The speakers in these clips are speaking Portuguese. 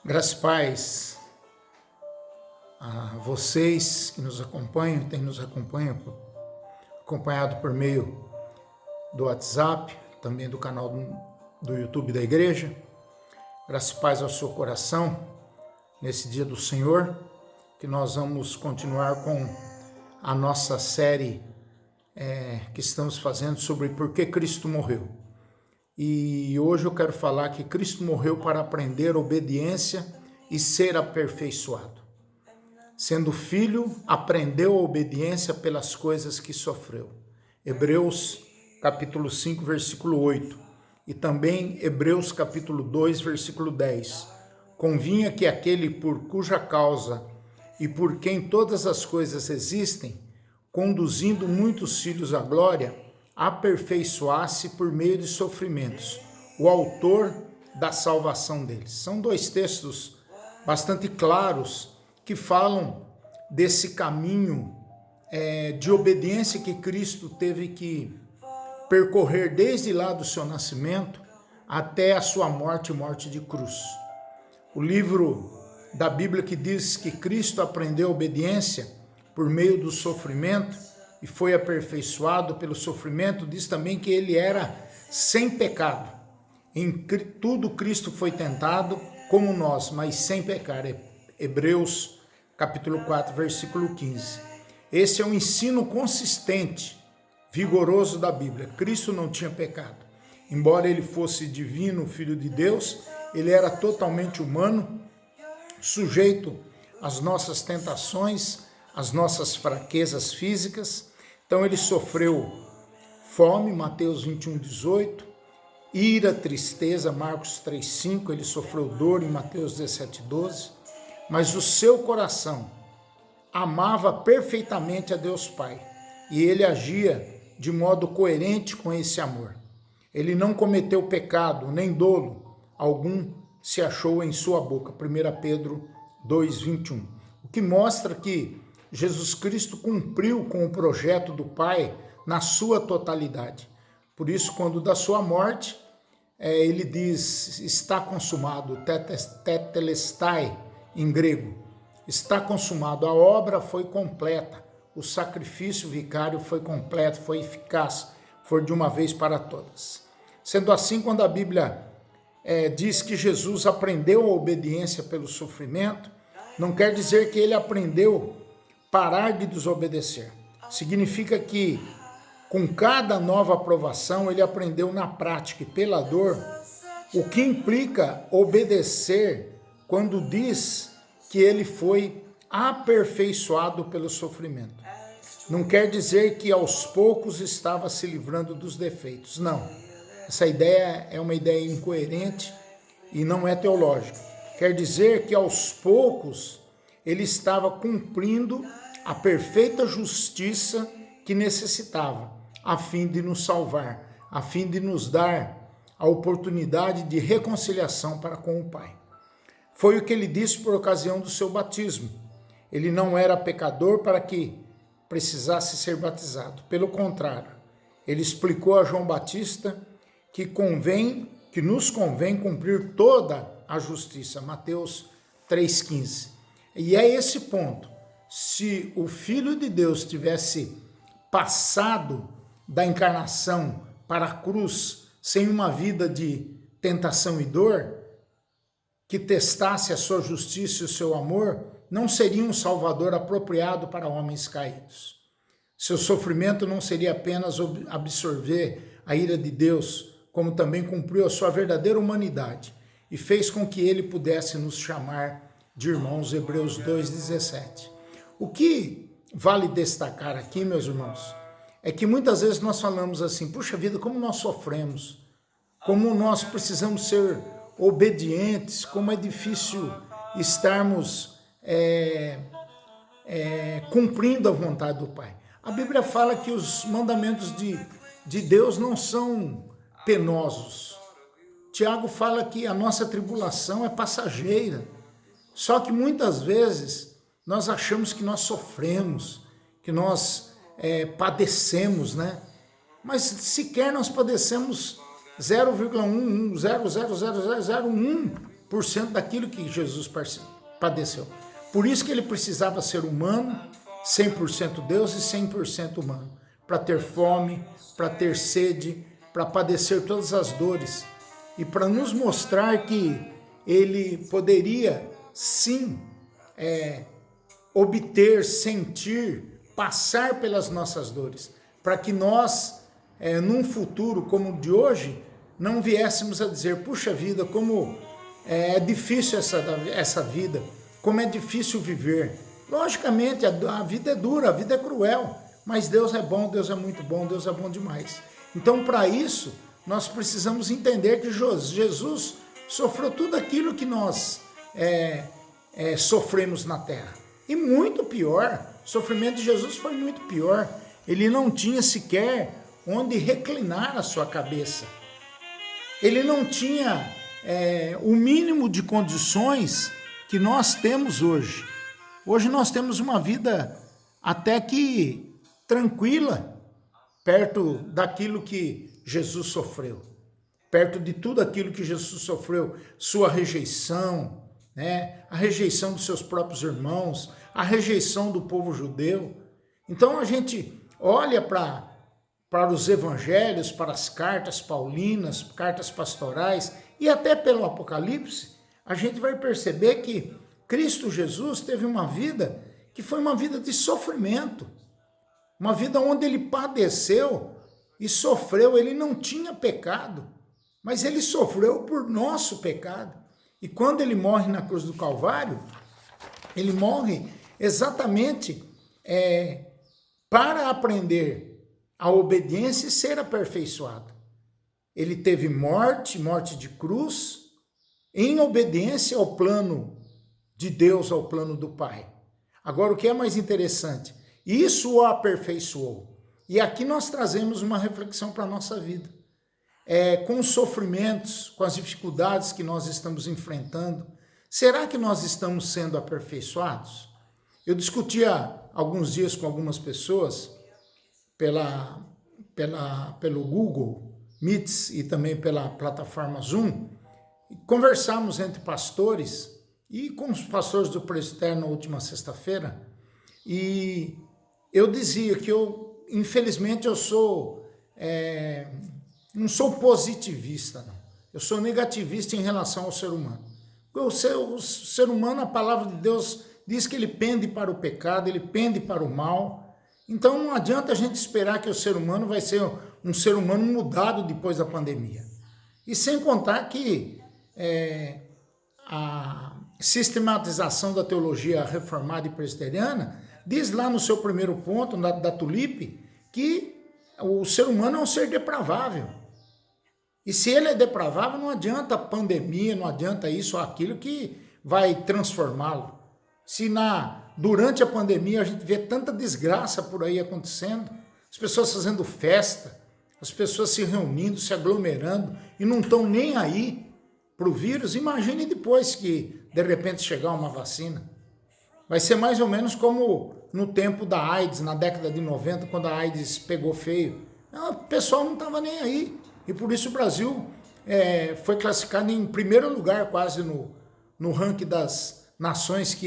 Graças e paz a vocês que nos acompanham, acompanhado por meio do WhatsApp, também do canal do YouTube da igreja. Graças e paz ao seu coração, nesse dia do Senhor, que nós vamos continuar com a nossa série que estamos fazendo sobre por que Cristo morreu. E hoje eu quero falar que Cristo morreu para aprender obediência e ser aperfeiçoado. Sendo filho, aprendeu a obediência pelas coisas que sofreu. Hebreus capítulo 5, versículo 8. E também Hebreus capítulo 2, versículo 10. Convinha que aquele por cuja causa e por quem todas as coisas existem, conduzindo muitos filhos à glória, aperfeiçoasse por meio de sofrimentos, o autor da salvação deles. São dois textos bastante claros que falam desse caminho de obediência que Cristo teve que percorrer desde lá do seu nascimento até a sua morte e morte de cruz. O livro da Bíblia que diz que Cristo aprendeu obediência por meio do sofrimento e foi aperfeiçoado pelo sofrimento, diz também que ele era sem pecado. Em tudo Cristo foi tentado como nós, mas sem pecar. Hebreus capítulo 4, versículo 15. Esse é um ensino consistente, vigoroso da Bíblia. Cristo não tinha pecado. Embora ele fosse divino, filho de Deus, ele era totalmente humano, sujeito às nossas tentações, às nossas fraquezas físicas. Então ele sofreu fome, Mateus 21, 18, ira, tristeza, Marcos 3, 5, ele sofreu dor em Mateus 17, 12, mas o seu coração amava perfeitamente a Deus Pai e ele agia de modo coerente com esse amor. Ele não cometeu pecado, nem dolo algum se achou em sua boca, 1 Pedro 2, 21, o que mostra que Jesus Cristo cumpriu com o projeto do Pai na sua totalidade. Por isso, quando da sua morte, ele diz, está consumado, tetelestai em grego, está consumado, a obra foi completa, o sacrifício vicário foi completo, foi eficaz, foi de uma vez para todas. Sendo assim, quando a Bíblia diz que Jesus aprendeu a obediência pelo sofrimento, não quer dizer que ele aprendeu parar de desobedecer. Significa que com cada nova aprovação ele aprendeu na prática e pela dor o que implica obedecer quando diz que ele foi aperfeiçoado pelo sofrimento. Não quer dizer que aos poucos estava se livrando dos defeitos, não. Essa ideia é uma ideia incoerente e não é teológica. Quer dizer que aos poucos ele estava cumprindo a perfeita justiça que necessitava, a fim de nos salvar, a fim de nos dar a oportunidade de reconciliação para com o Pai. Foi o que ele disse por ocasião do seu batismo. Ele não era pecador para que precisasse ser batizado. Pelo contrário, ele explicou a João Batista que nos convém cumprir toda a justiça. Mateus 3,15. E é esse ponto. Se o Filho de Deus tivesse passado da encarnação para a cruz sem uma vida de tentação e dor, que testasse a sua justiça e o seu amor, não seria um Salvador apropriado para homens caídos. Seu sofrimento não seria apenas absorver a ira de Deus, como também cumpriu a sua verdadeira humanidade e fez com que ele pudesse nos chamar de irmãos, Hebreus 2,17. O que vale destacar aqui, meus irmãos, é que muitas vezes nós falamos assim, puxa vida, como nós sofremos, como nós precisamos ser obedientes, como é difícil estarmos cumprindo a vontade do Pai. A Bíblia fala que os mandamentos de Deus não são penosos. Tiago fala que a nossa tribulação é passageira. Só que muitas vezes nós achamos que nós sofremos, que nós padecemos, né? Mas sequer nós padecemos 0,1, 0,00001 100% daquilo que Jesus padeceu. Por isso que ele precisava ser humano, 100% Deus e 100% humano, para ter fome, para ter sede, para padecer todas as dores e para nos mostrar que ele poderia sim obter, sentir, passar pelas nossas dores, para que nós, num futuro como o de hoje, não viéssemos a dizer, puxa vida, como é difícil essa vida, como é difícil viver. Logicamente, a vida é dura, a vida é cruel, mas Deus é bom, Deus é muito bom, Deus é bom demais. Então, para isso, nós precisamos entender que Jesus sofreu tudo aquilo que nós sofremos na terra. E muito pior, o sofrimento de Jesus foi muito pior. Ele não tinha sequer onde reclinar a sua cabeça. Ele não tinha o mínimo de condições que nós temos hoje. Hoje nós temos uma vida até que tranquila, perto daquilo que Jesus sofreu, perto de tudo aquilo que Jesus sofreu, sua rejeição, a rejeição dos seus próprios irmãos, a rejeição do povo judeu. Então a gente olha para os evangelhos, para as cartas paulinas, cartas pastorais e até pelo Apocalipse, a gente vai perceber que Cristo Jesus teve uma vida que foi uma vida de sofrimento, uma vida onde ele padeceu e sofreu. Ele não tinha pecado, mas ele sofreu por nosso pecado. E quando ele morre na cruz do Calvário, ele morre exatamente para aprender a obediência e ser aperfeiçoado. Ele teve morte de cruz, em obediência ao plano de Deus, ao plano do Pai. Agora, o que é mais interessante? Isso o aperfeiçoou. E aqui nós trazemos uma reflexão para a nossa vida. Com os sofrimentos, com as dificuldades que nós estamos enfrentando, será que nós estamos sendo aperfeiçoados? Eu discuti há alguns dias com algumas pessoas, pelo Google Meets e também pela plataforma Zoom, e conversamos entre pastores e com os pastores do Presbitério na última sexta-feira, e eu dizia que infelizmente, eu não sou positivista, não. Eu sou negativista em relação ao ser humano. O ser humano, a palavra de Deus diz que ele pende para o pecado, ele pende para o mal. Então não adianta a gente esperar que o ser humano vai ser um ser humano mudado depois da pandemia. E sem contar que a sistematização da teologia reformada e presbiteriana diz lá no seu primeiro ponto, da Tulipe, que o ser humano é um ser depravável. E se ele é depravável, não adianta a pandemia, não adianta isso ou aquilo que vai transformá-lo. Se durante a pandemia a gente vê tanta desgraça por aí acontecendo, as pessoas fazendo festa, as pessoas se reunindo, se aglomerando e não estão nem aí para o vírus, imagine depois que de repente chegar uma vacina. Vai ser mais ou menos como no tempo da AIDS, na década de 90, quando a AIDS pegou feio. O pessoal não estava nem aí. E por isso o Brasil foi classificado em primeiro lugar quase no ranking das nações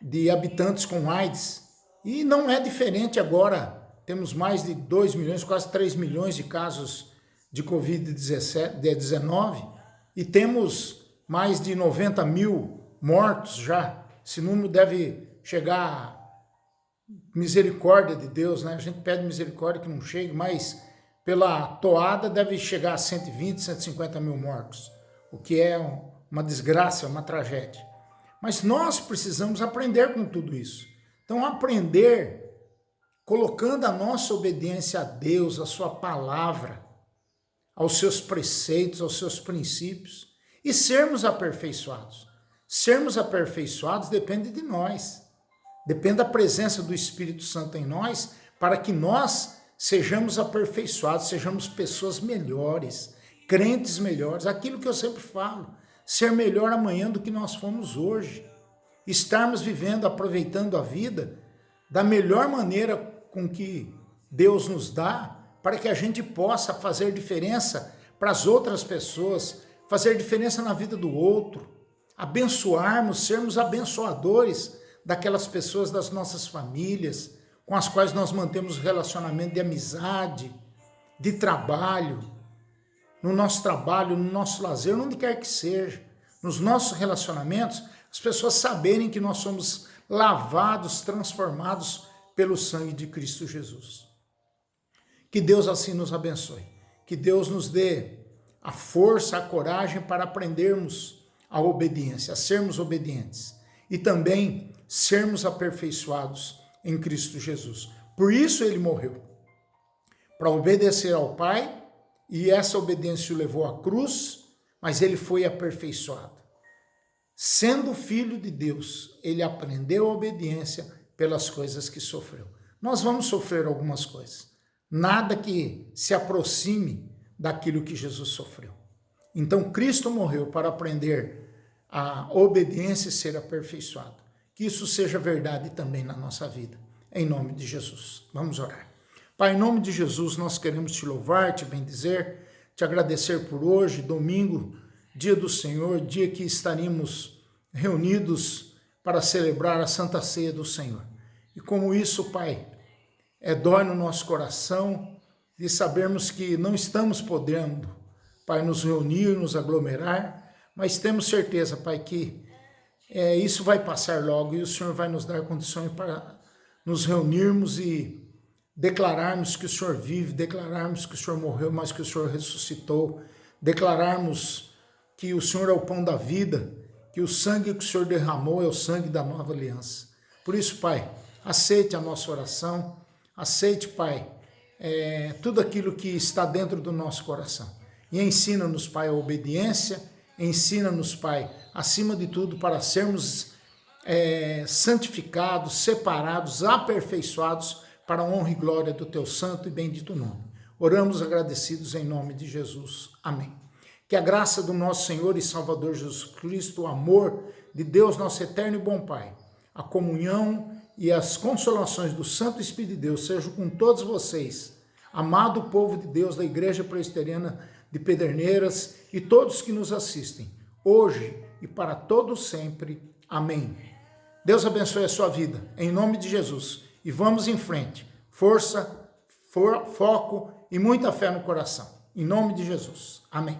de habitantes com AIDS. E não é diferente agora. Temos mais de 2 milhões, quase 3 milhões de casos de Covid-19 e temos mais de 90 mil mortos já. Esse número deve chegar à misericórdia de Deus, né? A gente pede misericórdia que não chegue, mas pela toada deve chegar a 120, 150 mil mortos, o que é uma desgraça, uma tragédia. Mas nós precisamos aprender com tudo isso. Então, aprender colocando a nossa obediência a Deus, a sua palavra, aos seus preceitos, aos seus princípios, e sermos aperfeiçoados. Sermos aperfeiçoados depende de nós, depende da presença do Espírito Santo em nós, para que nós sejamos aperfeiçoados, sejamos pessoas melhores, crentes melhores, aquilo que eu sempre falo, ser melhor amanhã do que nós fomos hoje, estarmos vivendo, aproveitando a vida da melhor maneira com que Deus nos dá, para que a gente possa fazer diferença para as outras pessoas, fazer diferença na vida do outro, abençoarmos, sermos abençoadores daquelas pessoas das nossas famílias, com as quais nós mantemos relacionamento de amizade, de trabalho, no nosso trabalho, no nosso lazer, onde quer que seja, nos nossos relacionamentos, as pessoas saberem que nós somos lavados, transformados pelo sangue de Cristo Jesus. Que Deus assim nos abençoe, que Deus nos dê a força, a coragem para aprendermos a obediência, a sermos obedientes e também sermos aperfeiçoados em Cristo Jesus. Por isso ele morreu, para obedecer ao Pai, e essa obediência o levou à cruz, mas ele foi aperfeiçoado. Sendo filho de Deus, ele aprendeu a obediência pelas coisas que sofreu. Nós vamos sofrer algumas coisas, nada que se aproxime daquilo que Jesus sofreu. Então Cristo morreu para aprender a obediência e ser aperfeiçoado. Que isso seja verdade também na nossa vida, em nome de Jesus. Vamos orar. Pai, em nome de Jesus, nós queremos te louvar, te bendizer, te agradecer por hoje, domingo, dia do Senhor, dia que estaremos reunidos para celebrar a Santa Ceia do Senhor. E como isso, Pai, dói no nosso coração de sabermos que não estamos podendo, Pai, nos reunir, nos aglomerar, mas temos certeza, Pai, que isso vai passar logo e o Senhor vai nos dar condições para nos reunirmos e declararmos que o Senhor vive, declararmos que o Senhor morreu, mas que o Senhor ressuscitou, declararmos que o Senhor é o pão da vida, que o sangue que o Senhor derramou é o sangue da nova aliança. Por isso, Pai, aceite a nossa oração, aceite, Pai, tudo aquilo que está dentro do nosso coração. E ensina-nos, Pai, a obediência, ensina-nos, Pai, acima de tudo, para sermos santificados, separados, aperfeiçoados, para a honra e glória do teu santo e bendito nome. Oramos agradecidos em nome de Jesus. Amém. Que a graça do nosso Senhor e Salvador Jesus Cristo, o amor de Deus, nosso eterno e bom Pai, a comunhão e as consolações do Santo Espírito de Deus sejam com todos vocês, amado povo de Deus da Igreja Presbiteriana de Pederneiras e todos que nos assistem, hoje e para todos sempre. Amém. Deus abençoe a sua vida, em nome de Jesus. E vamos em frente. Força, foco e muita fé no coração. Em nome de Jesus. Amém.